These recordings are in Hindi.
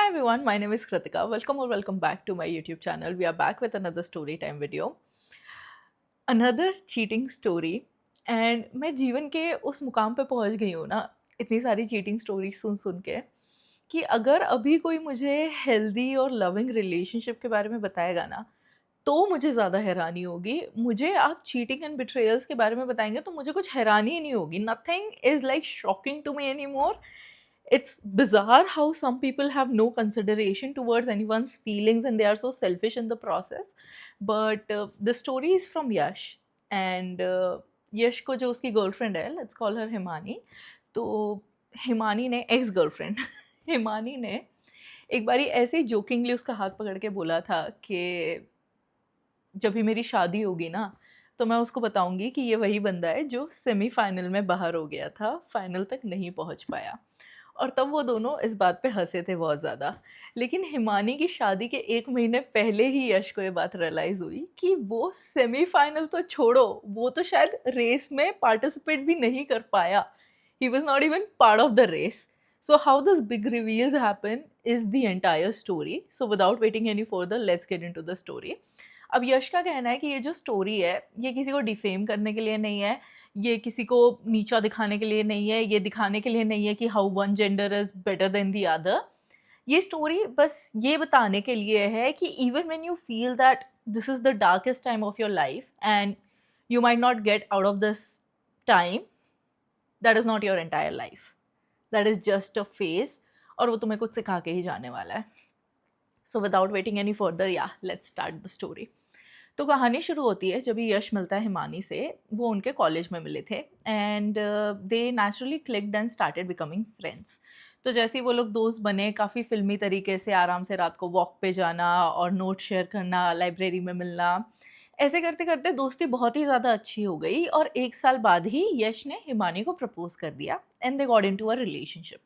Hi everyone, my name is Kritika. Welcome or welcome back to my YouTube channel. We are back with another story time video. Another cheating story. And मैं जीवन के उस मुकाम पे पहुंच गई हूँ ना, इतनी सारी चीटिंग स्टोरी सुन सुन के, कि अगर अभी कोई मुझे हेल्दी और लविंग रिलेशनशिप के बारे में बताएगा ना, तो मुझे ज़्यादा हैरानी होगी। मुझे आप चीटिंग एंड बिट्रेयल्स के बारे में बताएंगे तो मुझे कुछ हैरानी ही नहीं होगी। Nothing is like shocking to me any more. It's bizarre how some people have no consideration towards anyone's feelings and they are so selfish in the process. But the story is from Yash. And यश को जो उसकी गर्लफ्रेंड है, लेट्स कॉल हर हिमानी, तो हिमानी ने एक्स गर्लफ्रेंड हिमानी ने एक बारी ऐसे ही जोकिंगली उसका हाथ पकड़ के बोला था कि जब भी मेरी शादी होगी ना, तो मैं उसको बताऊंगी कि ये वही बंदा है जो सेमीफाइनल में बाहर हो गया था, फाइनल तक नहीं पहुंच पाया। और तब वो दोनों इस बात पे हंसे थे बहुत ज़्यादा। लेकिन हिमानी की शादी के 1 महीने पहले ही यश को ये बात रियलाइज़ हुई कि वो सेमीफाइनल तो छोड़ो, वो तो शायद रेस में पार्टिसिपेट भी नहीं कर पाया। He was not even part of the race. So how this big reveals happen is the entire story. So without waiting any further, let's get into the story. अब यश का कहना है कि ये जो स्टोरी है, ये किसी को डिफेम करने के लिए नहीं है, ये किसी को नीचा दिखाने के लिए नहीं है, ये दिखाने के लिए नहीं है कि how one gender is better than the other. ये स्टोरी बस ये बताने के लिए है कि even when you feel that this is the darkest time of your life and you might not get out of this time, that is not your entire life, that is just a phase, और वो तुम्हें कुछ सिखा के ही जाने वाला है। So without waiting any further, या लेट्स स्टार्ट द स्टोरी। तो कहानी शुरू होती है जब यश मिलता है हिमानी से। वो उनके कॉलेज में मिले थे and they naturally clicked and started becoming friends. तो जैसे ही वो लोग दोस्त बने, काफ़ी फिल्मी तरीके से आराम से रात को वॉक पे जाना और नोट शेयर करना, लाइब्रेरी में मिलना, ऐसे करते करते दोस्ती बहुत ही ज़्यादा अच्छी हो गई। और 1 साल बाद ही यश ने हिमानी को प्रपोज कर दिया and they got into a relationship.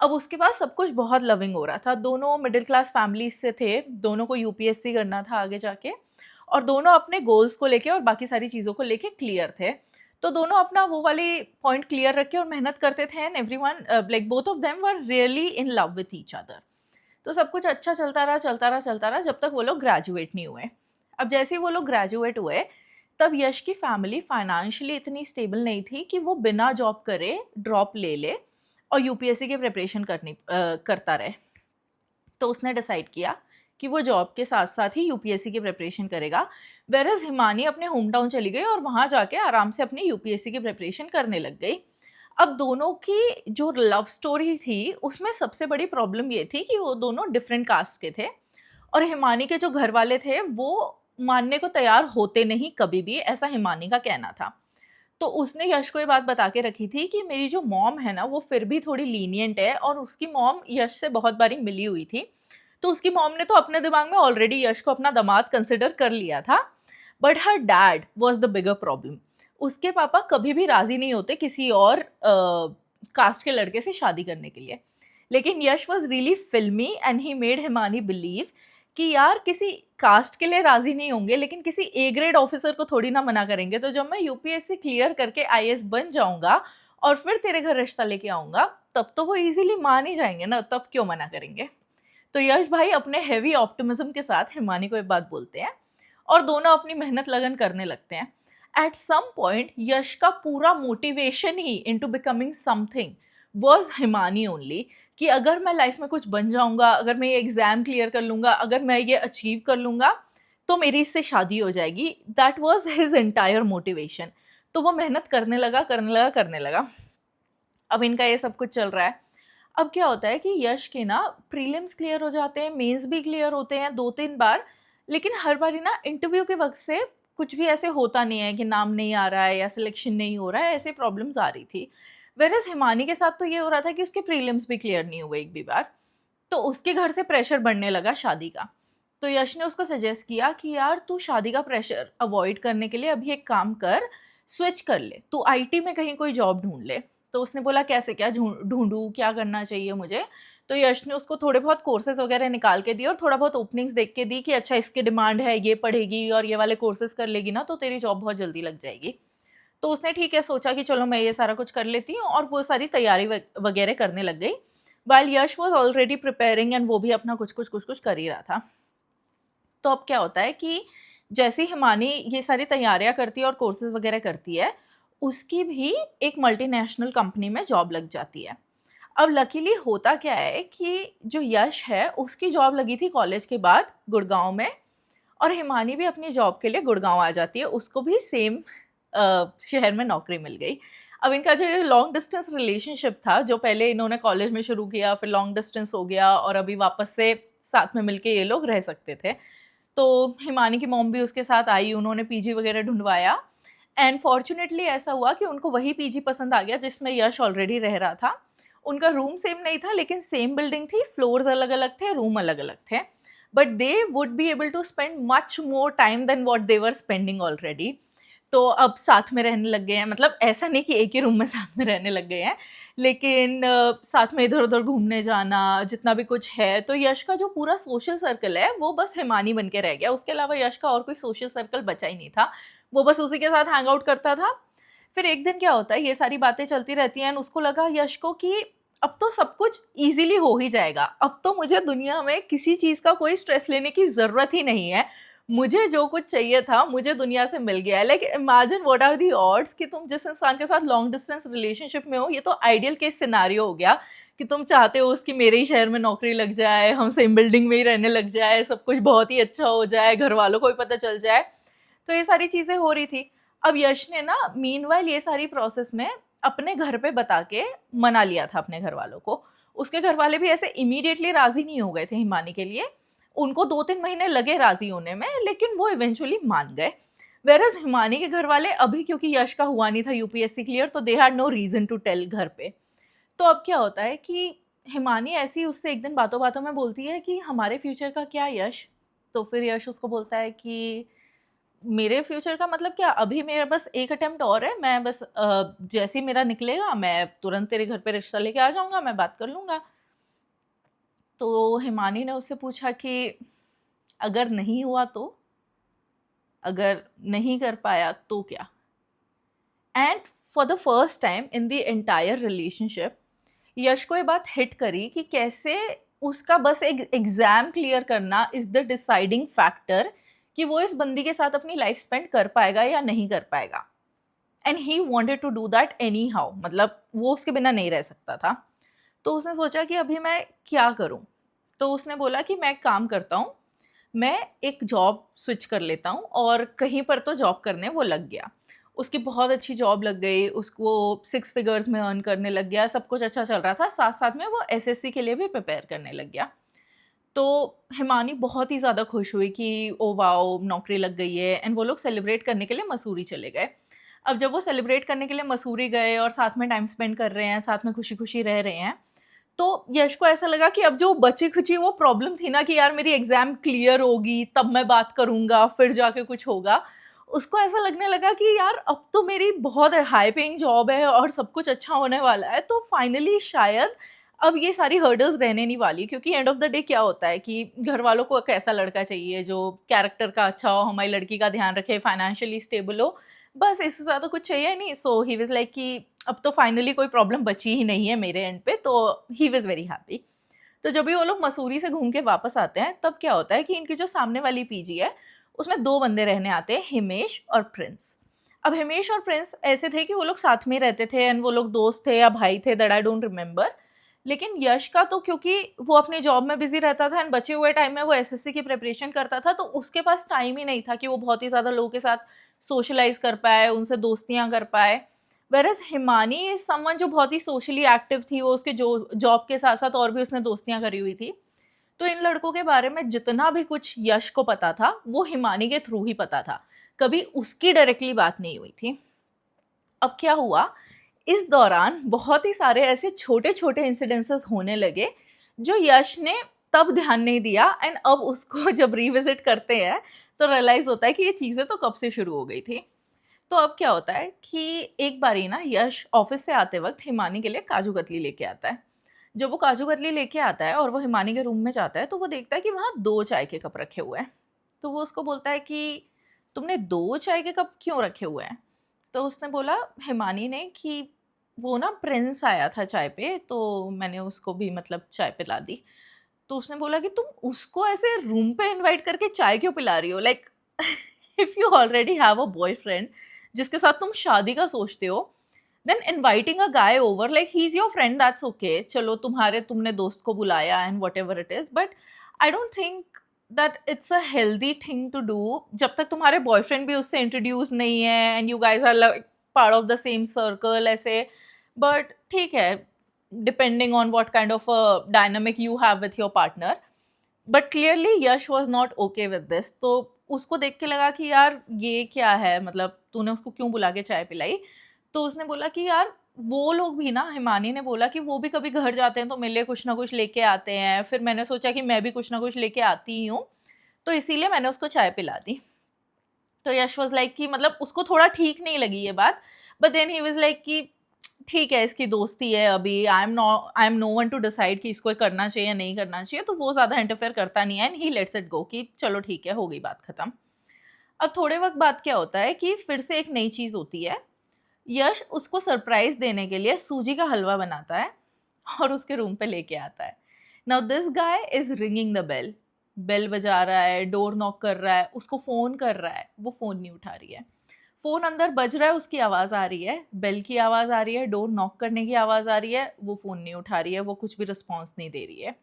अब उसके बाद सब कुछ बहुत लविंग हो रहा था। दोनों मिडिल क्लास फैमिलीज से थे, दोनों को यूपीएससी करना था आगे जाके, और दोनों अपने गोल्स को लेके और बाकी सारी चीज़ों को लेके क्लियर थे। तो दोनों अपना वो वाली पॉइंट क्लियर रख के और मेहनत करते थे and everyone like both of them were really in love with each other. तो सब कुछ अच्छा चलता रहा चलता रहा चलता रहा, जब तक वो लोग ग्रेजुएट नहीं हुए। अब जैसे ही वो लोग ग्रेजुएट हुए, तब यश की फैमिली फाइनेंशियली इतनी स्टेबल नहीं थी कि वो बिना जॉब करे ड्रॉप ले ले और यूपीएससी की प्रिपरेशन करता रहे। तो उसने डिसाइड किया कि वो जॉब के साथ साथ ही यूपीएससी की प्रिपरेशन करेगा। वेरएज़ हिमानी अपने होम टाउन चली गई और वहाँ जाके आराम से अपनी यूपीएससी की प्रिपरेशन करने लग गई। अब दोनों की जो लव स्टोरी थी, उसमें सबसे बड़ी प्रॉब्लम ये थी कि वो दोनों डिफरेंट कास्ट के थे और हिमानी के जो घर वाले थे वो मानने को तैयार होते नहीं कभी भी, ऐसा हिमानी का कहना था। तो उसने यश को ये बात बता के रखी थी कि मेरी जो मॉम है ना, वो फिर भी थोड़ी लीनिएंट है, और उसकी मॉम यश से बहुत बारी मिली हुई थी। तो उसकी मॉम ने तो अपने दिमाग में ऑलरेडी यश को अपना दामाद कंसिडर कर लिया था। But her dad was the bigger problem. उसके पापा कभी भी राजी नहीं होते किसी और कास्ट के लड़के से शादी करने के लिए। लेकिन यश वॉज रियली फिल्मी and he made Himani believe कि यार किसी कास्ट के लिए राजी नहीं होंगे, लेकिन किसी ए ग्रेड ऑफिसर को थोड़ी ना मना करेंगे। तो जब मैं यूपीएससी क्लियर करके आईएएस बन जाऊंगा और फिर तेरे घर रिश्ता लेके आऊंगा, तब तो वो इजीली मान ही जाएंगे ना, तब क्यों मना करेंगे। तो यश भाई अपने हेवी ऑप्टिमिज्म के साथ हिमानी को ये बात बोलते हैं और दोनों अपनी मेहनत लगन करने लगते हैं। एट सम पॉइंट यश का पूरा motivation he into becoming something was Himani only, कि अगर मैं लाइफ में कुछ बन जाऊंगा, अगर मैं ये एग्जाम क्लियर कर लूंगा, अगर मैं ये अचीव कर लूंगा, तो मेरी इससे शादी हो जाएगी। That was his entire motivation. तो वो मेहनत करने लगा करने लगा करने लगा। अब इनका ये सब कुछ चल रहा है। अब क्या होता है कि यश के ना प्रीलिम्स क्लियर हो जाते हैं, मेंस भी क्लियर होते हैं 2-3 बार, लेकिन हर बारी ना इंटरव्यू के वक्त से कुछ भी ऐसे होता नहीं है कि नाम नहीं आ रहा है या सिलेक्शन नहीं हो रहा है, ऐसे प्रॉब्लम्स आ रही थी। वेरएज़ हिमानी के साथ तो ये हो रहा था कि उसके प्रीलिम्स भी क्लियर नहीं हुए एक भी बार। तो उसके घर से प्रेशर बढ़ने लगा शादी का। तो यश ने उसको सजेस्ट किया कि यार तू शादी का प्रेशर अवॉइड करने के लिए अभी एक काम कर, स्विच कर ले, तू आईटी में कहीं कोई जॉब ढूंढ ले। तो उसने बोला कैसे क्या ढूंढूं, क्या करना चाहिए मुझे। तो यश ने उसको थोड़े बहुत कोर्सेज वगैरह निकाल के दिए और थोड़ा बहुत ओपनिंग्स देख के दी कि अच्छा इसकी डिमांड है, ये पढ़ेगी और ये वाले कोर्सेज कर लेगी ना, तो तेरी जॉब बहुत जल्दी लग जाएगी। तो उसने ठीक है सोचा कि चलो मैं ये सारा कुछ कर लेती हूँ और वो सारी तैयारी वगैरह करने लग गई। While Yash was already preparing and वो भी अपना कुछ कर ही रहा था। तो अब क्या होता है कि जैसे ही हिमानी ये सारी तैयारियां करती है और कोर्सेज वगैरह करती है, उसकी भी एक मल्टीनेशनल कंपनी में जॉब लग जाती है। अब लकीली होता क्या है कि जो यश है उसकी जॉब लगी थी कॉलेज के बाद गुड़गांव में, और हिमानी भी अपनी जॉब के लिए गुड़गांव आ जाती है, उसको भी सेम शहर में नौकरी मिल गई। अब इनका जो लॉन्ग डिस्टेंस रिलेशनशिप था, जो पहले इन्होंने कॉलेज में शुरू किया, फिर लॉन्ग डिस्टेंस हो गया और अभी वापस से साथ में मिलके ये लोग रह सकते थे। तो हिमानी की मॉम भी उसके साथ आई, उन्होंने पीजी वगैरह ढूंढवाया, एंड फॉर्चुनेटली ऐसा हुआ कि उनको वही पीजी पसंद आ गया जिसमें यश ऑलरेडी रह रहा था। उनका रूम सेम नहीं था लेकिन सेम बिल्डिंग थी, फ्लोर्स अलग अलग थे, रूम अलग अलग थे, but they would be able to spend much more time than what they were spending already. तो अब साथ में रहने लग गए हैं, मतलब ऐसा नहीं कि एक ही रूम में साथ में रहने लग गए हैं, लेकिन साथ में इधर उधर घूमने जाना, जितना भी कुछ है। तो यश का जो पूरा सोशल सर्कल है वो बस हिमानी बन के रह गया, उसके अलावा यश का और कोई सोशल सर्कल बचा ही नहीं था, वो बस उसी के साथ हैंग आउट करता था। फिर एक दिन क्या होता है, ये सारी बातें चलती रहती हैं, उसको लगा यश को कि अब तो सब कुछ ईजिली हो ही जाएगा, अब तो मुझे दुनिया में किसी चीज़ का कोई स्ट्रेस लेने की ज़रूरत ही नहीं है, मुझे जो कुछ चाहिए था मुझे दुनिया से मिल गया है। Like imagine what are the odds कि तुम जिस इंसान के साथ लॉन्ग डिस्टेंस रिलेशनशिप में हो, ये तो आइडियल केस सिनारियो हो गया कि तुम चाहते हो उसकी मेरे ही शहर में नौकरी लग जाए, हम सेम बिल्डिंग में ही रहने लग जाए, सब कुछ बहुत ही अच्छा हो जाए, घर वालों को भी पता चल जाए। तो ये सारी चीज़ें हो रही थी। अब यश ने ना मीनवाइल ये सारी प्रोसेस में अपने घर पे बता के मना लिया था अपने घर वालों को। उसके घर वाले भी ऐसे इमीडिएटली राज़ी नहीं हो गए थे हिमानी के लिए। उनको 2-3 महीने लगे राज़ी होने में, लेकिन वो इवेंचुअली मान गए। व्हेयरएज़ हिमानी के घर वाले अभी, क्योंकि यश का हुआ नहीं था यूपीएससी क्लियर, तो they had no reason to tell घर पे। तो अब क्या होता है कि हिमानी ऐसी उससे एक दिन बातों-बातों में बोलती है कि हमारे फ्यूचर का क्या यश? तो फिर यश उसको बोलता है कि मेरे फ्यूचर का मतलब क्या, अभी मेरा बस एक अटेम्प्ट और है, मैं बस जैसे ही मेरा निकलेगा मैं तुरंत तेरे घर पे रिश्ता लेके आ जाऊँगा, मैं बात कर लूँगा। तो हिमानी ने उससे पूछा कि अगर नहीं हुआ तो? अगर नहीं कर पाया तो क्या? And for the first time in the entire relationship Yash को ये बात हिट करी कि कैसे उसका बस एक एग्जाम क्लियर करना इज द डिसाइडिंग फैक्टर कि वो इस बंदी के साथ अपनी लाइफ स्पेंड कर पाएगा या नहीं कर पाएगा। And he wanted to do that anyhow, मतलब वो उसके बिना नहीं रह सकता था। तो उसने सोचा कि अभी मैं क्या करूं। तो उसने बोला कि मैं एक काम करता हूँ, मैं एक जॉब स्विच कर लेता हूँ, और कहीं पर तो जॉब करने वो लग गया। उसकी बहुत अच्छी जॉब लग गई, उसको 6 फिगर्स में अर्न करने लग गया, सब कुछ अच्छा चल रहा था, साथ-साथ में वो एसएससी के लिए भी प्रिपेयर करने लग गया। तो हिमानी बहुत ही ज़्यादा खुश हुई कि ओह वाओ! नौकरी लग गई है, एंड वो लोग सेलिब्रेट करने के लिए मसूरी चले गए। अब जब वो सेलिब्रेट करने के लिए मसूरी गए और साथ में टाइम स्पेंड कर रहे हैं, साथ में खुशी-खुशी रह रहे हैं, तो यश को ऐसा लगा कि अब जो बची-खुची वो प्रॉब्लम थी ना कि यार मेरी एग्ज़ाम क्लियर होगी, तब मैं बात करूँगा, फिर जाके कुछ होगा। उसको ऐसा लगने लगा कि यार अब तो मेरी बहुत हाई पेइंग जॉब है और सब कुछ अच्छा होने वाला है, तो फाइनली शायद अब ये सारी हर्डल्स रहने नहीं वाली, क्योंकि एंड ऑफ द डे क्या होता है कि घर वालों को एक ऐसा लड़का चाहिए जो कैरेक्टर का अच्छा हो, हमारी लड़की का ध्यान रखे, फाइनेंशियली स्टेबल हो, बस इससे ज़्यादा कुछ चाहिए नहीं। सो ही वाज़ लाइक कि अब तो फाइनली कोई प्रॉब्लम बची ही नहीं है मेरे एंड पे, तो ही वाज़ वेरी हैप्पी। तो जब भी वो लोग मसूरी से घूम के वापस आते हैं, तब क्या होता है कि इनकी जो सामने वाली पीजी है, उसमें 2 बंदे रहने आते हैं, हिमेश और प्रिंस। अब हिमेश और प्रिंस ऐसे थे कि वो लोग साथ में रहते थे, एंड वो लोग दोस्त थे या भाई थे, दैट आई डोंट रिमेंबर। लेकिन यश का तो क्योंकि वो अपनी जॉब में बिज़ी रहता था एंड बचे हुए टाइम में वो एसएससी की प्रिपरेशन करता था, तो उसके पास टाइम ही नहीं था कि वो बहुत ही ज़्यादा लोगों के साथ सोशलाइज़ कर पाए, उनसे दोस्तियाँ कर पाए। व्हेयरएज़ हिमानी इज़ समवन जो बहुत ही सोशली एक्टिव थी, वो उसके जो जॉब के साथ-साथ और भी उसने दोस्तियाँ करी हुई थी। तो इन लड़कों के बारे में जितना भी कुछ यश को पता था, वो हिमानी के थ्रू ही पता था। कभी उसकी डायरेक्टली बात नहीं हुई थी। अब क्या हुआ, इस दौरान बहुत ही सारे ऐसे छोटे-छोटे इंसिडेंसेस होने लगे, जो यश ने तब ध्यान नहीं दिया, एंड अब उसको जब रिविज़िट करते हैं, तो रियलाइज़ होता है कि ये चीज़ें तो कब से शुरू हो गई थी। तो अब क्या होता है कि एक बारी ना यश ऑफ़िस से आते वक़्त हिमानी के लिए काजू कतली लेके आता है। जब वो काजू कतली लेके आता है और वो हिमानी के रूम में जाता है, तो वो देखता है कि वहाँ 2 चाय के कप रखे हुए हैं। तो वो उसको बोलता है कि तुमने 2 चाय के कप क्यों रखे हुए हैं? तो उसने बोला, हिमानी ने, कि वो ना प्रिंस आया था चाय पे, तो मैंने उसको भी मतलब चाय पिला दी। तो उसने बोला कि तुम उसको ऐसे रूम पे इनवाइट करके चाय क्यों पिला रही हो? Like if you already have a boyfriend जिसके साथ तुम शादी का सोचते हो, then inviting a guy over, like he is your friend, that's okay, चलो तुमने दोस्त को बुलाया and whatever it is, but I don't think that it's a healthy thing to do जब तक तुम्हारे बॉयफ्रेंड भी उससे इंट्रोड्यूस नहीं है and you guys are like part of the same circle ऐसे। बट ठीक है, depending on what kind of a dynamic you have with your partner, but clearly Yash was not okay with this. तो उसको देख के लगा कि यार ये क्या है, मतलब तूने उसको क्यों बुला के चाय पिलाई? तो उसने बोला कि यार वो लोग भी ना, हिमानी ने बोला कि वो भी कभी घर जाते हैं तो मेरे लिए कुछ ना कुछ लेके आते हैं, फिर मैंने सोचा कि मैं भी कुछ ना कुछ लेके आती ही हूँ, तो इसीलिए मैंने उसको चाय पिला दी। तो यश वाज लाइक कि मतलब उसको थोड़ा ठीक नहीं लगी ये बात, but then he was like कि ठीक है, इसकी दोस्ती है, अभी I am no one to decide कि इसको करना चाहिए या नहीं करना चाहिए, तो वो ज़्यादा इंटरफेयर करता नहीं है and he let's it go कि चलो ठीक है, हो गई बात खत्म। अब थोड़े वक्त बाद क्या होता है कि फिर से एक नई चीज़ होती है। यश उसको सरप्राइज देने के लिए सूजी का हलवा बनाता है और उसके रूम पे लेके आता है। Now this guy is ringing the bell, bell बजा रहा है, डोर नॉक कर रहा है, उसको फ़ोन कर रहा है, वो फ़ोन नहीं उठा रही है। फ़ोन अंदर बज रहा है, उसकी आवाज़ आ रही है, बेल की आवाज़ आ रही है, डोर नॉक करने की आवाज़ आ रही है, वो फ़ोन नहीं उठा रही है, वो कुछ भी रिस्पॉन्स नहीं दे रही है।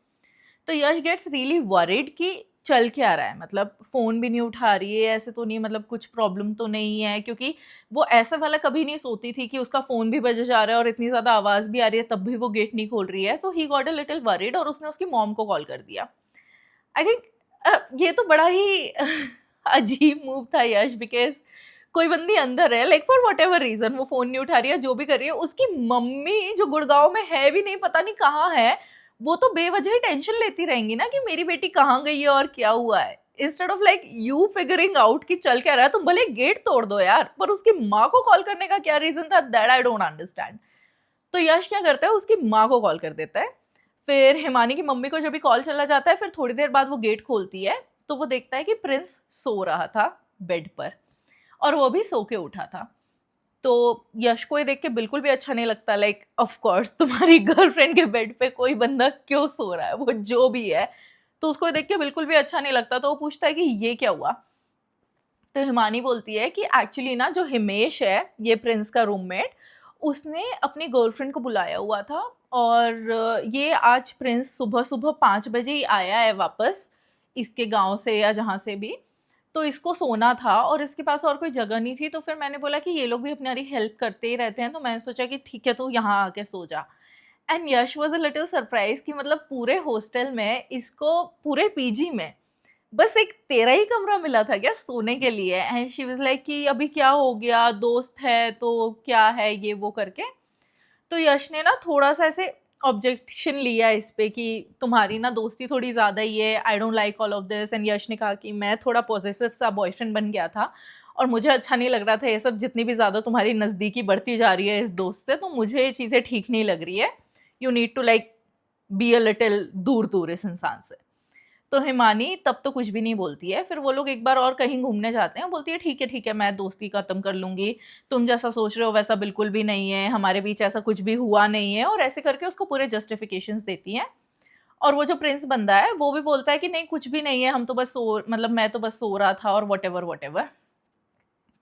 तो यश गेट्स रियली वरिड कि चल क्या रहा है, मतलब फ़ोन भी नहीं उठा रही है, ऐसे तो नहीं, मतलब कुछ प्रॉब्लम तो नहीं है, क्योंकि वो ऐसा वाला कभी नहीं सोती थी कि उसका फ़ोन भी बजे जा रहा है और इतनी ज़्यादा आवाज़ भी आ रही है तब भी वो गेट नहीं खोल रही है। तो he got a little worried और उसने उसकी मॉम को कॉल कर दिया। आई थिंक ये तो बड़ा ही अजीब मूव था यश, बिकॉज़ कोई बंदी अंदर है, लाइक फॉर व्हाटएवर रीज़न वो फ़ोन नहीं उठा रही है, जो भी कर रही है, उसकी मम्मी जो गुड़गाँव में है भी नहीं, पता नहीं कहाँ है, वो तो बेवजह ही टेंशन लेती रहेंगी ना कि मेरी बेटी कहाँ गई है और क्या हुआ है। Instead of like you figuring out कि चल क्या रहा है, तुम भले गेट तोड़ दो यार, पर उसकी माँ को कॉल करने का क्या रीज़न था, दैट आई डोंट अंडरस्टैंड। तो यश क्या करता है, उसकी माँ को कॉल कर देता है। फिर हिमानी की मम्मी को जब भी कॉल चला जाता है, फिर थोड़ी देर बाद वो गेट खोलती है, तो वो देखता है कि प्रिंस सो रहा था बेड पर और वो भी सो के उठा था। तो यश को ये देख के बिल्कुल भी अच्छा नहीं लगता, लाइक ऑफ कोर्स तुम्हारी गर्लफ्रेंड के बेड पे कोई बंदा क्यों सो रहा है, वो जो भी है, तो उसको ये देख के बिल्कुल भी अच्छा नहीं लगता। तो वो पूछता है कि ये क्या हुआ? तो हिमानी बोलती है कि एक्चुअली ना जो हिमेश है, ये प्रिंस का रूममेट, उसने अपनी गर्लफ्रेंड को बुलाया हुआ था और ये आज प्रिंस सुबह-सुबह 5 बजे ही आया है वापस इसके गाँव से या जहाँ से भी। तो इसको सोना था और इसके पास और कोई जगह नहीं थी, तो फिर मैंने बोला कि ये लोग भी अपनी हेल्प करते ही रहते हैं, तो मैंने सोचा कि ठीक है, तू यहाँ आके सो जा। And Yash was a little surprise कि मतलब पूरे हॉस्टल में इसको, पूरे पीजी में बस एक तेरा ही कमरा मिला था क्या सोने के लिए? एंड शी वाज़ लाइक कि अभी क्या हो गया? दोस्त है तो क्या है ये वो करके। तो यश ने ना थोड़ा-सा ऐसे ऑब्जेक्शन लिया इस पे कि तुम्हारी ना दोस्ती थोड़ी ज़्यादा ही है, I don't like all of this. And Yash ने कहा कि मैं थोड़ा पॉसेसिव सा बॉयफ्रेंड बन गया था और मुझे अच्छा नहीं लग रहा था ये सब, जितनी भी ज़्यादा तुम्हारी नज़दीकी बढ़ती जा रही है इस दोस्त से, तो मुझे ये चीज़ें ठीक नहीं लग रही है। You need to like be a little दूर-दूर इस इंसान से। तो हिमानी तब तो कुछ भी नहीं बोलती है, फिर वो लोग एक बार और कहीं घूमने जाते हैं, बोलती है ठीक है, मैं दोस्ती खत्म कर लूँगी, तुम जैसा सोच रहे हो वैसा बिल्कुल भी नहीं है, हमारे बीच ऐसा कुछ भी हुआ नहीं है, और ऐसे करके उसको पूरे जस्टिफिकेशंस देती हैं। और वो जो प्रिंस बंदा है, वो भी बोलता है कि नहीं कुछ भी नहीं है, हम तो बस सो मतलब मैं तो बस सो रहा था और व्हाटएवर।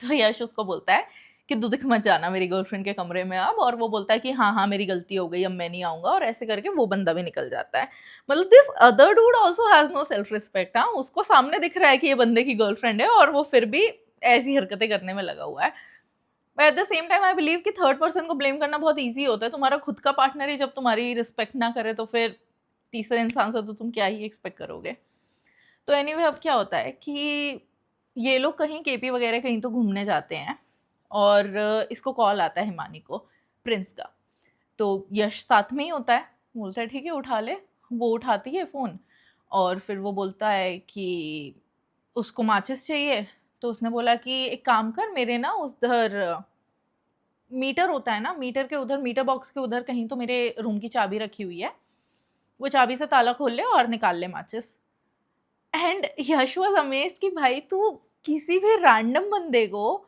तो यश उसको बोलता है कि तू दिख मत जाना मेरी गर्लफ्रेंड के कमरे में अब, और वो बोलता है कि हाँ, मेरी गलती हो गई, अब मैं नहीं आऊँगा, और ऐसे करके वो बंदा भी निकल जाता है। मतलब this other dude also has no self respect. हाँ, उसको सामने दिख रहा है कि ये बंदे की गर्लफ्रेंड है और वो फिर भी ऐसी हरकतें करने में लगा हुआ है। But at the same time I believe कि थर्ड पर्सन को ब्लेम करना बहुत ईज़ी होता है। तुम्हारा खुद का पार्टनर ही जब तुम्हारी रिस्पेक्ट ना करे, तो फिर तीसरे इंसान से तो तुम क्या ही एक्सपेक्ट करोगे? तो एनीवे अब क्या होता है कि ये लोग कहीं केपी वगैरह कहीं तो घूमने जाते हैं और इसको कॉल आता है हिमानी को, प्रिंस का। तो यश साथ में ही होता है, बोलता है ठीक है उठा ले। वो उठाती है फ़ोन और फिर वो बोलता है कि उसको माचिस चाहिए। तो उसने बोला कि एक काम कर, मेरे ना उधर मीटर होता है ना, मीटर के उधर, मीटर बॉक्स के उधर कहीं तो मेरे रूम की चाबी रखी हुई है, वो चाबी से ताला खोल ले और निकाल ले माचिस। एंड यश वाज अमेज्ड कि भाई तू किसी भी रैंडम बंदे को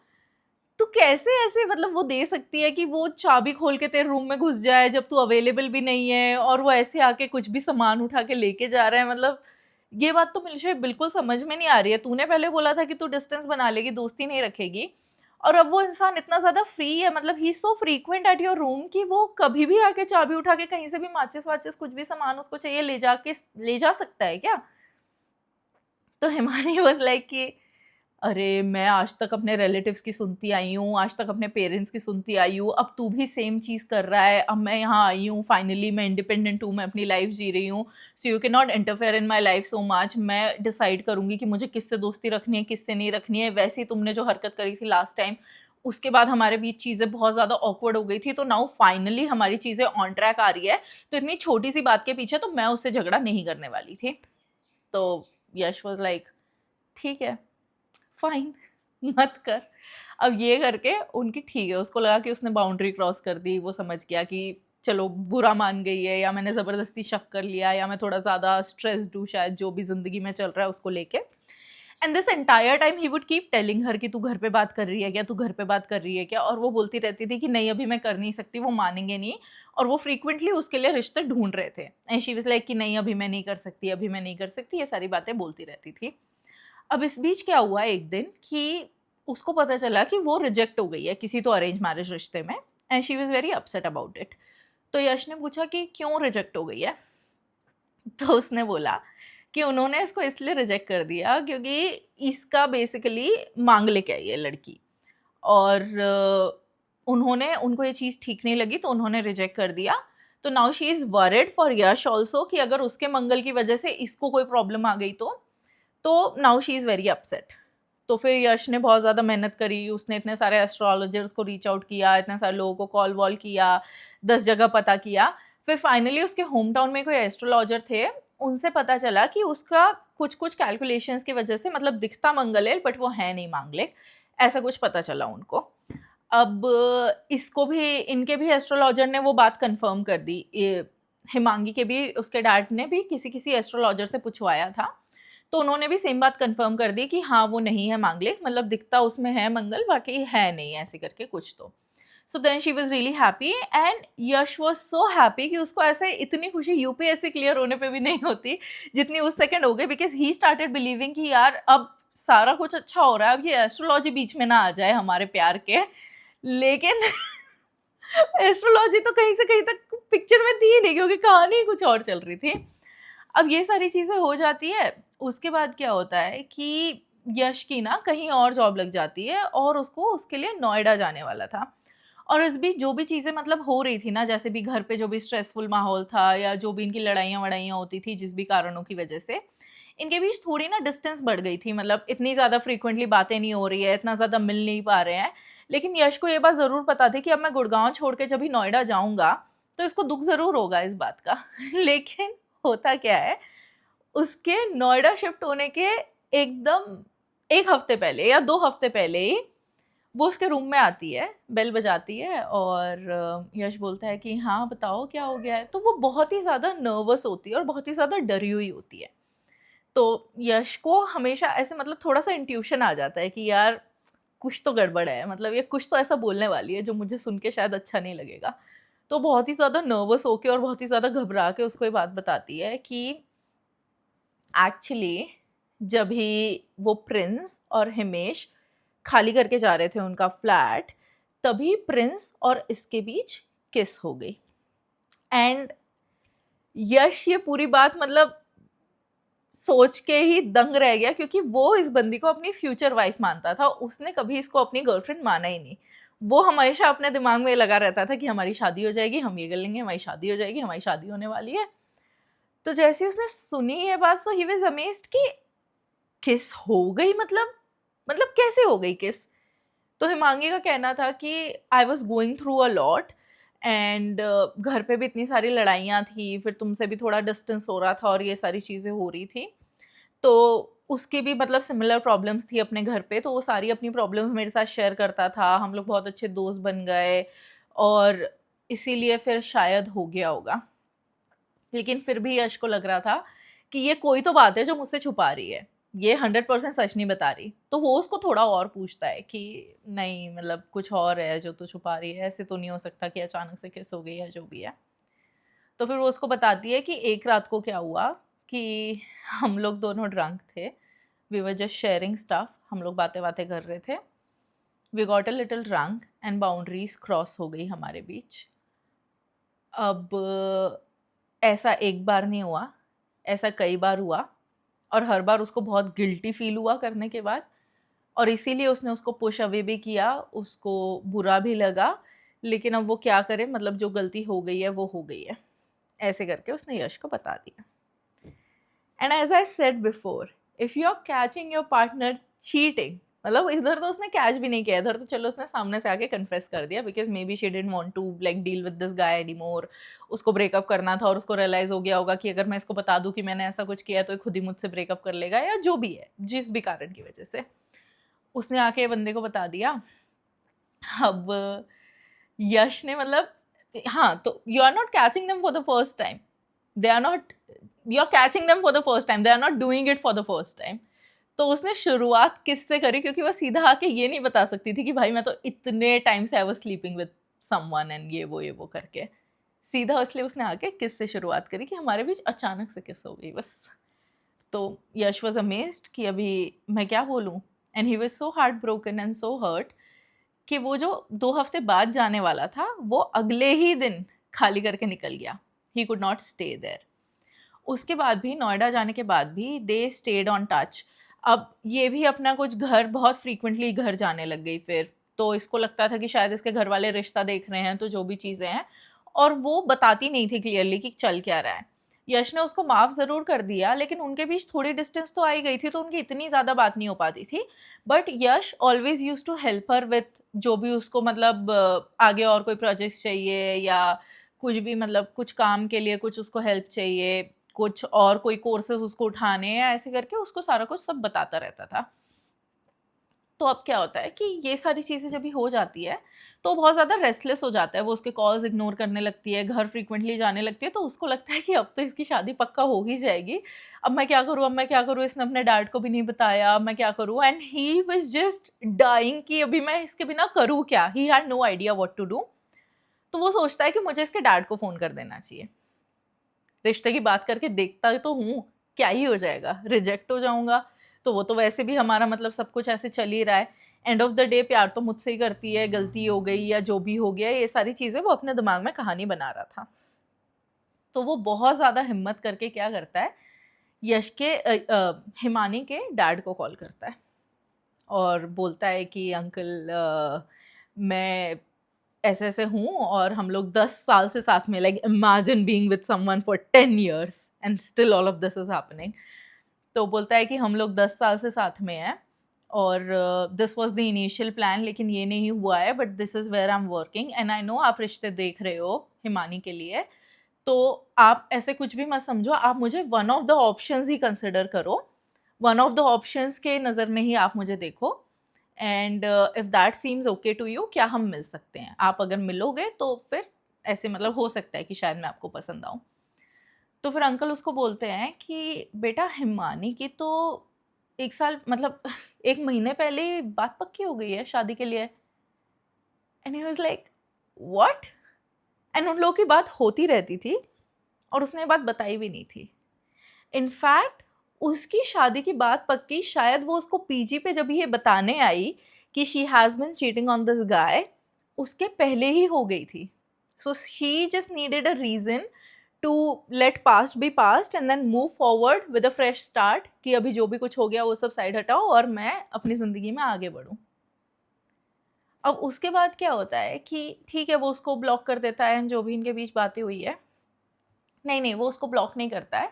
तू कैसे ऐसे मतलब वो दे सकती है कि वो चाबी खोल के तेरे रूम में घुस जाए जब तू अवेलेबल भी नहीं है, और वो ऐसे आके कुछ भी सामान उठा के लेके जा रहा है। मतलब ये बात तो मुझे बिल्कुल समझ में नहीं आ रही है। तूने पहले बोला था कि तू डिस्टेंस बना लेगी, दोस्ती नहीं रखेगी, और अब वो इंसान इतना ज़्यादा फ्री है, मतलब he is so frequent at your room कि वो कभी भी आके चाबी उठा के कहीं से भी माचिस-वाचिस कुछ भी सामान उसको चाहिए ले जा सकता है क्या? तो हिमानी वाज़ लाइक कि अरे! मैं आज तक अपने रिलेटिव्स की सुनती आई हूँ, आज तक अपने पेरेंट्स की सुनती आई हूँ, अब तू भी सेम चीज़ कर रहा है, अब मैं यहाँ आई हूँ, फाइनली मैं इंडिपेंडेंट हूँ, मैं अपनी लाइफ़ जी रही हूँ, so you can not interfere in my life so much. मैं डिसाइड करूँगी कि मुझे किससे दोस्ती रखनी है, किससे नहीं रखनी है। वैसे ही तुमने जो हरकत करी थी लास्ट टाइम, उसके बाद हमारे बीच चीज़ें बहुत ज़्यादा ऑकवर्ड हो गई थी, तो नाउ फाइनली हमारी चीज़ें ऑन ट्रैक आ रही है, तो इतनी छोटी-सी बात के पीछे तो मैं उससे झगड़ा नहीं करने वाली थी। तो यश वाज़ लाइक ठीक है, फाइन मत कर। अब ये करके उनकी ठीक है, उसको लगा कि उसने बाउंड्री क्रॉस कर दी, वो समझ गया कि चलो बुरा मान गई है, या मैंने ज़बरदस्ती शक कर लिया, या मैं थोड़ा ज़्यादा स्ट्रेस्ड हूँ शायद जो भी ज़िंदगी में चल रहा है उसको लेके। And this entire time he would keep telling her कि तू घर पे बात कर रही है क्या, तू घर पे बात कर रही है क्या? और वो बोलती रहती थी कि नहीं अभी मैं कर नहीं सकती, वो मानेंगे नहीं, और वो फ्रीक्वेंटली उसके लिए रिश्ते ढूँढ रहे थे। एंड शी वाज़ लाइक कि नहीं अभी मैं नहीं कर सकती, अभी मैं नहीं कर सकती, ये सारी बातें बोलती रहती थी। अब इस बीच क्या हुआ एक दिन कि उसको पता चला कि वो रिजेक्ट हो गई है किसी तो अरेंज मैरिज रिश्ते में, and she was very upset about it. तो यश ने पूछा कि क्यों रिजेक्ट हो गई है? तो उसने बोला कि उन्होंने इसको इसलिए रिजेक्ट कर दिया क्योंकि इसका बेसिकली मांगलिक है ये लड़की, और उन्होंने उनको ये चीज़ ठीक नहीं लगी तो उन्होंने रिजेक्ट कर दिया। तो now she is worried for Yash also कि अगर उसके मंगल की वजह से इसको कोई प्रॉब्लम आ गई तो now she is very upset. तो फिर यश ने बहुत ज़्यादा मेहनत करी, उसने इतने सारे एस्ट्रोलॉजर्स को रीच आउट किया, इतने सारे लोगों को कॉल वॉल किया, 10 जगह पता किया। फिर फाइनली उसके होम टाउन में कोई एस्ट्रोलॉजर थे, उनसे पता चला कि उसका कुछ-कुछ कैलकुलेशंस की वजह से, मतलब दिखता मंगल है बट वो है नहीं मांगलिक, ऐसा कुछ पता चला उनको। अब इसको भी इनके भी एस्ट्रोलॉजर ने वो बात कन्फर्म कर दी। हिमांगी के भी उसके डैड ने भी किसी-किसी एस्ट्रोलॉजर से पूछवाया था। तो उन्होंने भी सेम बात कन्फर्म कर दी कि हाँ, वो नहीं है मांगलिक, मतलब दिखता उसमें है मंगल, बाकी है नहीं, ऐसे करके कुछ तो। So then she was really happy, and Yash was so happy कि उसको ऐसे इतनी खुशी यूपीएससी क्लियर होने पे भी नहीं होती, जितनी उस सेकंड हो गई, बिकॉज़ ही स्टार्टेड बिलीविंग कि यार अब सारा कुछ अच्छा हो रहा है, अब ये एस्ट्रोलॉजी बीच में ना आ जाए हमारे प्यार के। लेकिन एस्ट्रोलॉजी तो कहीं से कहीं तक पिक्चर में थी ही नहीं, क्योंकि कहानी ही कुछ और चल रही थी। अब ये सारी चीज़ें हो जाती है, उसके बाद क्या होता है कि यश की ना कहीं और जॉब लग जाती है, और उसको उसके लिए नोएडा जाने वाला था। और इस बीच जो भी चीज़ें मतलब हो रही थी ना, जैसे भी घर पे जो भी स्ट्रेसफुल माहौल था, या जो भी इनकी लड़ाइयाँ-वड़ाइयाँ होती थी जिस भी कारणों की वजह से, इनके बीच थोड़ी ना डिस्टेंस बढ़ गई थी। मतलब इतनी ज़्यादा फ्रीक्वेंटली बातें नहीं हो रही है, इतना ज़्यादा मिल नहीं पा रहे हैं। लेकिन यश को ये बात ज़रूर पता थी कि अब मैं गुड़गाँव छोड़ के जब भी नोएडा जाऊँगा, तो इसको दुःख ज़रूर होगा इस बात का। लेकिन होता क्या है, उसके नोएडा शिफ्ट होने के एकदम 1 हफ्ते पहले या 2 हफ्ते पहले ही वो उसके रूम में आती है, बेल बजाती है, और यश बोलता है कि हाँ, बताओ क्या हो गया है? तो वो बहुत ही ज़्यादा नर्वस होती है और बहुत ही ज़्यादा डरी हुई होती है। तो यश को हमेशा ऐसे मतलब थोड़ा-सा इंट्यूशन आ जाता है कि यार कुछ तो गड़बड़ है, मतलब ये कुछ तो ऐसा बोलने वाली है जो मुझे सुन के शायद अच्छा नहीं लगेगा। तो बहुत ही ज़्यादा नर्वस होके और बहुत ही ज़्यादा घबरा के उसको ये बात बताती है कि एक्चुअली जब ही वो प्रिंस और हिमेश खाली करके जा रहे थे उनका फ्लैट, तभी प्रिंस और इसके बीच किस हो गई। एंड यश ये पूरी बात मतलब सोच के ही दंग रह गया, क्योंकि वो इस बंदी को अपनी फ्यूचर वाइफ मानता था, उसने कभी इसको अपनी गर्लफ्रेंड माना ही नहीं। वो हमेशा अपने दिमाग में ये लगा रहता था कि हमारी शादी हो जाएगी, हम ये कर लेंगे, हमारी शादी हो जाएगी, हमारी शादी होने वाली है। तो जैसे ही उसने सुनी ये बात, सो ही वाज़ अमेज़्ड कि किस हो गई, मतलब कैसे हो गई किस? तो हिमांगी का कहना था कि I was going through a lot, and घर पे भी इतनी सारी लड़ाइयाँ थी, फिर तुमसे भी थोड़ा डिस्टेंस हो रहा था और ये सारी चीज़ें हो रही थी। तो उसकी भी मतलब सिमिलर प्रॉब्लम्स थी अपने घर पे, तो वो सारी अपनी प्रॉब्लम्स मेरे साथ शेयर करता था। हम लोग बहुत अच्छे दोस्त बन गए, और इसीलिए फिर शायद हो गया होगा। लेकिन फिर भी यश को लग रहा था कि ये कोई तो बात है जो मुझसे छुपा रही है। ये 100% सच नहीं बता रही। तो वो उसको थोड़ा और पूछता है कि नहीं मतलब कुछ और है जो तू छुपा रही है, ऐसे तो नहीं हो सकता कि अचानक से किस हो गई या जो भी है। तो फिर वो उसको बताती है कि एक रात को क्या हुआ कि हम लोग दोनों ड्रंक थे, we were just sharing stuff, हम लोग बातें बातें कर रहे थे, we got a little drunk and boundaries cross हो गई हमारे बीच। अब ऐसा एक बार नहीं हुआ, ऐसा कई बार हुआ, और हर बार उसको बहुत गिल्टी फील हुआ करने के बाद, और इसीलिए उसने उसको पुश अवे भी किया, उसको बुरा भी लगा, लेकिन अब वो क्या करे, मतलब जो गलती हो गई है वो हो गई है। ऐसे करके उसने यश को बता दिया। And as I said before, if you are catching your partner cheating, मतलब इधर तो उसने कैच भी नहीं किया, इधर तो चलो उसने सामने से आके कन्फेस कर दिया, because maybe she didn't want to like deal with this guy anymore. उसको ब्रेकअप करना था और उसको रियलाइज हो गया होगा कि अगर मैं इसको बता दूं कि मैंने ऐसा कुछ किया तो ये खुद ही मुझसे ब्रेकअप कर लेगा, या जो भी है, जिस भी कारण की वजह से उसने आके बंदे को बता दिया। अब यश ने मतलब, हाँ, तो you are not catching them for the first time, they are not, you are catching them for the first time, they are not doing it for the first time. तो उसने शुरुआत किससे करी, क्योंकि वो सीधा आके ये नहीं बता सकती थी कि भाई मैं तो इतने टाइम से I was sleeping with someone and ये वो करके, सीधा इसलिए उसने आके किस से शुरुआत करी कि हमारे बीच अचानक से किस हो गई बस। तो यश वॉज अमेज्ड कि अभी मैं क्या बोलूँ, and he was so heart broken and so hurt कि वो जो 2 हफ्ते बाद जाने वाला था वो अगले ही दिन खाली करके निकल गया। He could not stay there. उसके बाद भी, नोएडा जाने के बाद भी, दे स्टेड ऑन टच। अब ये भी अपना कुछ घर बहुत फ्रीक्वेंटली घर जाने लग गई फिर, तो इसको लगता था कि शायद इसके घर वाले रिश्ता देख रहे हैं, तो जो भी चीज़ें हैं, और वो बताती नहीं थी क्लियरली कि चल क्या रहा है। यश ने उसको माफ़ ज़रूर कर दिया, लेकिन उनके बीच थोड़ी डिस्टेंस तो आई गई थी, तो उनकी इतनी ज़्यादा बात नहीं हो पाती थी। But Yash always use to help her with जो भी उसको मतलब आगे और कोई प्रोजेक्ट्स चाहिए, या कुछ भी मतलब कुछ काम के लिए कुछ उसको हेल्प चाहिए, कुछ और कोई कोर्सेज उसको उठाने हैं, ऐसे करके उसको सारा कुछ सब बताता रहता था। तो अब क्या होता है कि ये सारी चीज़ें जब भी हो जाती है तो बहुत ज़्यादा रेस्टलेस हो जाता है, वो उसके कॉल्स इग्नोर करने लगती है, घर फ्रीक्वेंटली जाने लगती है, तो उसको लगता है कि अब तो इसकी शादी पक्का हो ही जाएगी, अब मैं क्या करूँ, अब मैं क्या करूँ, इसने अपने डैड को भी नहीं बताया, अब मैं क्या करूँ। And he was just dying कि अभी मैं इसके बिना करूँ क्या, he had no idea what to do. तो वो सोचता है कि मुझे इसके डैड को फ़ोन कर देना चाहिए, रिश्ते की बात करके देखता तो हूँ, क्या ही हो जाएगा, रिजेक्ट हो जाऊँगा, तो वो तो वैसे भी हमारा मतलब सब कुछ ऐसे चल ही रहा है, एंड ऑफ द डे प्यार तो मुझसे ही करती है, गलती हो गई या जो भी हो गया, ये सारी चीज़ें वो अपने दिमाग में कहानी बना रहा था। तो वो बहुत ज़्यादा हिम्मत करके क्या करता है, यश के हिमानी के डैड को कॉल करता है और बोलता है कि अंकल मैं ऐसे ऐसे हूँ और हम लोग 10 साल से साथ में, like imagine being with someone for 10 years and still all of this is happening. तो बोलता है कि हम लोग 10 साल से साथ में हैं और this was the initial plan, लेकिन ये नहीं हुआ है, but this is where I am working and I know आप रिश्ते देख रहे हो हिमानी के लिए, तो आप ऐसे कुछ भी मत समझो, आप मुझे वन ऑफ द ऑप्शंस ही कंसिडर करो, वन ऑफ द ऑप्शंस के नज़र में ही आप मुझे देखो, and if that seems okay to you, क्या हम मिल सकते हैं, आप अगर मिलोगे तो फिर ऐसे मतलब हो सकता है कि शायद मैं आपको पसंद आऊँ। तो फिर अंकल उसको बोलते हैं कि बेटा हिमानी की तो 1 साल मतलब 1 महीने पहले ही बात पक्की हो गई है शादी के लिए। And he was like what. And उन लोगों की बात होती रहती थी और उसने ये बात बताई भी नहीं थी। इनफैक्ट उसकी शादी की बात पक्की शायद वो उसको पीजी पे जब ये बताने आई कि she has been cheating on this guy, उसके पहले ही हो गई थी। So she just needed a reason to let past be past and then move forward with a fresh start, कि अभी जो भी कुछ हो गया वो सब साइड हटाओ और मैं अपनी ज़िंदगी में आगे बढ़ूँ। अब उसके बाद क्या होता है कि ठीक है वो उसको ब्लॉक कर देता है, जो भी इनके बीच बातें हुई है, नहीं वो उसको ब्लॉक नहीं करता है।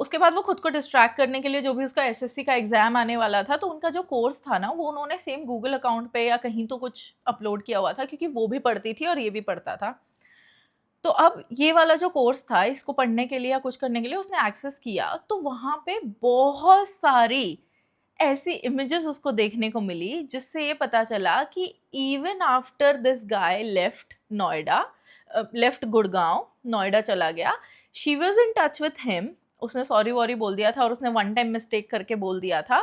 उसके बाद वो खुद को डिस्ट्रैक्ट करने के लिए जो भी उसका एसएससी का एग्ज़ाम आने वाला था, तो उनका जो कोर्स था ना वो उन्होंने सेम गूगल अकाउंट पे या कहीं तो कुछ अपलोड किया हुआ था, क्योंकि वो भी पढ़ती थी और ये भी पढ़ता था। तो अब ये वाला जो कोर्स था इसको पढ़ने के लिए या कुछ करने के लिए उसने एक्सेस किया, तो वहाँ पे बहुत सारी ऐसी इमेजेस उसको देखने को मिली जिससे ये पता चला कि even after this guy left Noida, left Gurgaon, Noida चला गया, she was in touch with him उसने सॉरी वॉरी बोल दिया था और उसने वन टाइम मिस्टेक करके बोल दिया था,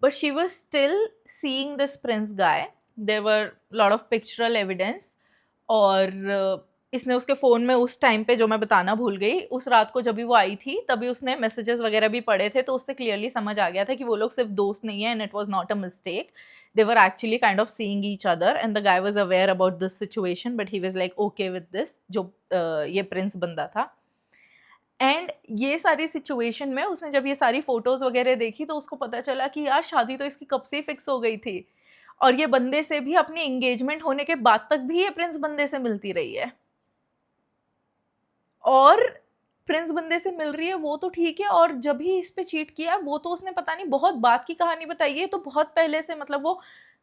but she was still seeing this prince guy. There were lot of pictorial evidence. और इसने उसके फ़ोन में उस टाइम पे, जो मैं बताना भूल गई, उस रात को जब भी वो आई थी तभी उसने मैसेजेस वगैरह भी पढ़े थे, तो उससे क्लियरली समझ आ गया था कि वो लोग सिर्फ दोस्त नहीं है, and it was not a mistake. They were actually kind of seeing each other, and the guy was aware about this situation, but he was like okay with this, जो ये प्रिंस बंदा था. एंड ये सारी सिचुएशन में उसने जब ये सारी फोटोज वगैरह देखी तो उसको पता चला कि यार शादी तो इसकी कब से फिक्स हो गई थी, और ये बंदे से भी अपनी एंगेजमेंट होने के बाद तक भी ये प्रिंस बंदे से मिलती रही है. और प्रिंस बंदे से मिल रही है वो तो ठीक है, और जब ही इस पे चीट किया वो तो उसने पता नहीं बहुत बात की कहानी बताई है, तो बहुत पहले से, मतलब वो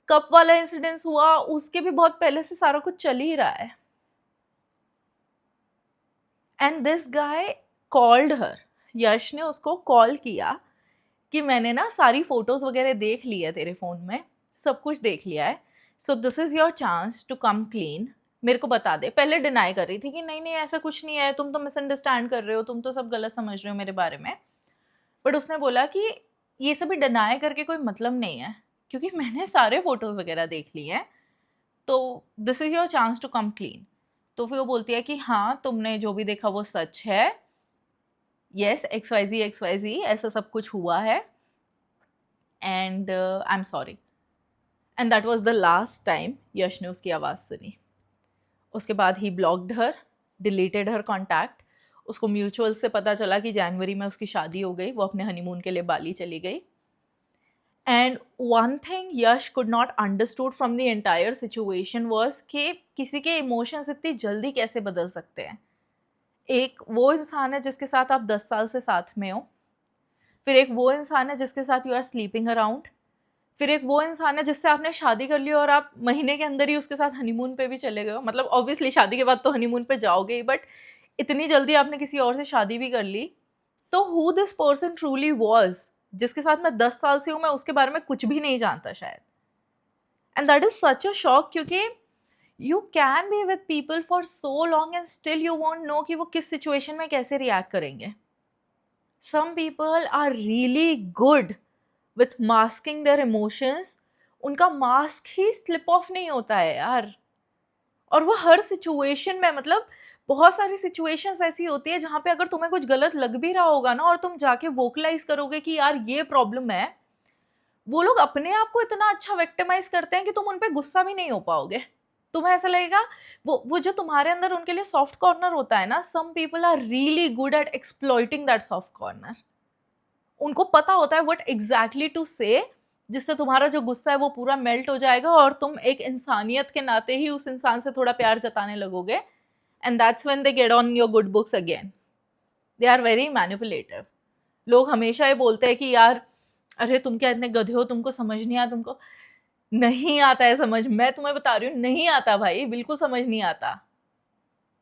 कप वाला इंसिडेंस हुआ उसके भी बहुत पहले से सारा कुछ चल ही रहा है. And this guy called her. Yash ने उसको कॉल किया कि मैंने ना सारी फोटोज वगैरह देख ली है तेरे फ़ोन में, सब कुछ देख लिया है, so this is your chance to come clean, मेरे को बता दे. पहले डिनाई कर रही थी कि नहीं नहीं ऐसा कुछ नहीं है, तुम तो मिसअंडरस्टैंड कर रहे हो, तुम तो सब गलत समझ रहे हो मेरे बारे में. बट उसने बोला कि ये सभी डिनाई करके कोई मतलब नहीं है, क्योंकि मैंने सारे फोटोज वगैरह देख लिए हैं, तो this is your chance to come clean. तो फिर वो बोलती है कि हाँ तुमने जो भी देखा वो सच है, येस एक्स वाई जी ऐसा सब कुछ हुआ है, and I am sorry. And that was the last time Yash ने उसकी आवाज़ सुनी. उसके बाद ही blocked her, deleted her contact. उसको म्यूचुअल से पता चला कि जनवरी में उसकी शादी हो गई, वो अपने हनीमून के लिए बाली चली गई. And one thing Yash could not understood from the entire situation was कि किसी के इमोशंस इतनी जल्दी कैसे बदल सकते हैं. एक वो इंसान है जिसके साथ आप 10 साल से साथ में हो, फिर एक वो इंसान है जिसके साथ यू आर स्लीपिंग अराउंड, फिर एक वो इंसान है जिससे आपने शादी कर ली और आप महीने के अंदर ही उसके साथ हनीमून पे भी चले गए हो. मतलब ऑब्वियसली शादी के बाद तो हनीमून पे जाओगे ही, बट इतनी जल्दी आपने किसी और से शादी भी कर ली. तो who this person truly was, जिसके साथ मैं 10 साल से हूँ, मैं उसके बारे में कुछ भी नहीं जानता शायद. And that is such a shock, क्योंकि you can be with people for so long and still you won't know कि वो किस सिचुएशन में कैसे रिएक्ट करेंगे. Some people are really good with masking their emotions. उनका मास्क ही स्लिप ऑफ नहीं होता है यार. और वो हर सिचुएशन में, मतलब बहुत सारी सिचुएशंस ऐसी होती है जहाँ पे अगर तुम्हें कुछ गलत लग भी रहा होगा ना, और तुम जाके वोकलाइज करोगे कि यार ये प्रॉब्लम है, वो लोग अपने आप को इतना अच्छा विक्टिमाइज करते हैं कि तुम उन पे गुस्सा भी नहीं हो पाओगे. तुम्हें ऐसा लगेगा वो जो तुम्हारे अंदर उनके लिए सॉफ्ट कॉर्नर होता है ना, some people are really good at exploiting that soft corner. उनको पता होता है व्हाट एग्जैक्टली टू से, जिससे तुम्हारा जो गुस्सा है वो पूरा मेल्ट हो जाएगा और तुम एक इंसानियत के नाते ही उस इंसान से थोड़ा प्यार जताने लगोगे. And that's when they get on your good books again. They are very manipulative. लोग हमेशा ये बोलते हैं कि यार अरे तुम क्या इतने गधे हो, तुमको समझ नहीं आता, तुमको नहीं आता है समझ. मैं तुम्हें बता रही हूँ नहीं आता भाई, बिल्कुल समझ नहीं आता.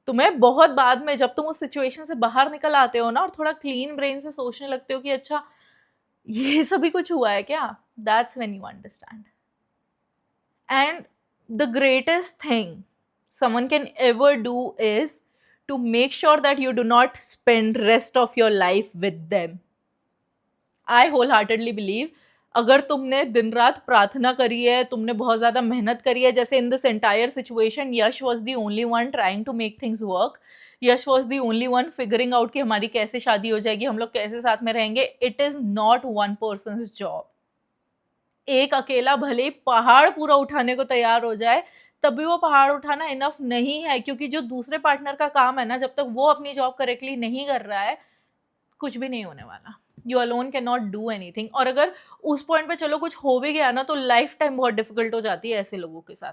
तुम्हें बहुत बाद में, जब तुम उस सिचुएशन से बाहर निकल आते हो ना और थोड़ा क्लीन ब्रेन से सोचने लगते हो कि अच्छा ये सभी कुछ हुआ है क्या, that's when you understand. And the greatest thing someone can ever do is to make sure that you do not spend rest of your life with them. I wholeheartedly believe अगर तुमने दिन रात प्रार्थना करी है, तुमने बहुत ज़्यादा मेहनत करी है, जैसे in this entire situation Yash was the only one trying to make things work, Yash was the only one figuring out कि हमारी कैसे शादी हो जाएगी, हम लोग कैसे साथ में रहेंगे. It is not one persons job. एक अकेला भले ही पहाड़ पूरा उठाने को तैयार हो जाए, तभी वो पहाड़ उठाना इनफ नहीं है, क्योंकि जो दूसरे पार्टनर का काम है ना, जब तक वो अपनी जॉब करेक्टली नहीं कर रहा है, कुछ भी नहीं होने वाला. You alone can not do anything. और अगर उस पॉइंट पे चलो कुछ हो भी गया ना, तो लाइफ टाइम बहुत डिफिकल्ट हो जाती है ऐसे लोगों के साथ.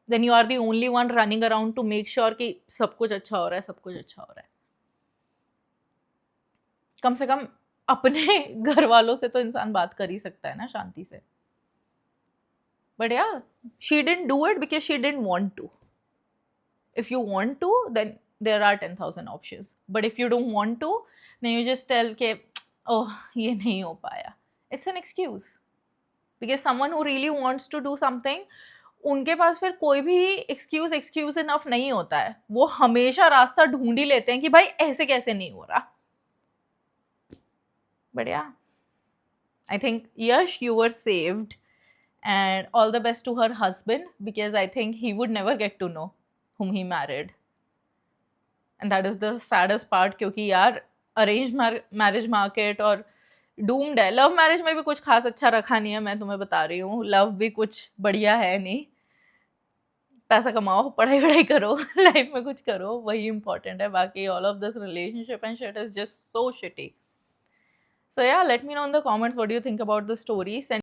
Then you are the only one running around to make sure कि सब कुछ अच्छा हो रहा है, सब कुछ अच्छा हो रहा है. कम से कम अपने घर वालों से तो इंसान बात कर ही सकता है ना शांति से. But yeah, she didn't do it because she didn't want to. If you want to, then there are 10,000 options. But if you don't want to, then you just tell ke, oh, ye nahi ho paya. It's an excuse. Because someone who really wants to do something, उनके पास फिर कोई भी एक्सक्यूज इनफ नहीं होता है. वो हमेशा रास्ता ढूंढ ही लेते हैं कि भाई ऐसे कैसे नहीं हो रहा. But yeah, I think Yash, you were saved, and all the best to her husband, because I think he would never get to know whom he married. And that is the saddest part, क्योंकि यार अरेंज मैरिज मार्केट और डूम्ड है. लव मैरिज में भी कुछ खास अच्छा रखा नहीं है, मैं तुम्हें बता रही हूँ. लव भी कुछ बढ़िया है नहीं. पैसा कमाओ, पढ़ाई वढ़ाई करो, लाइफ में कुछ करो, वही इंपॉर्टेंट है. बाकी all of this relationship and shit is just so shitty. So yeah, let me know in the comments what do you think about the story. Send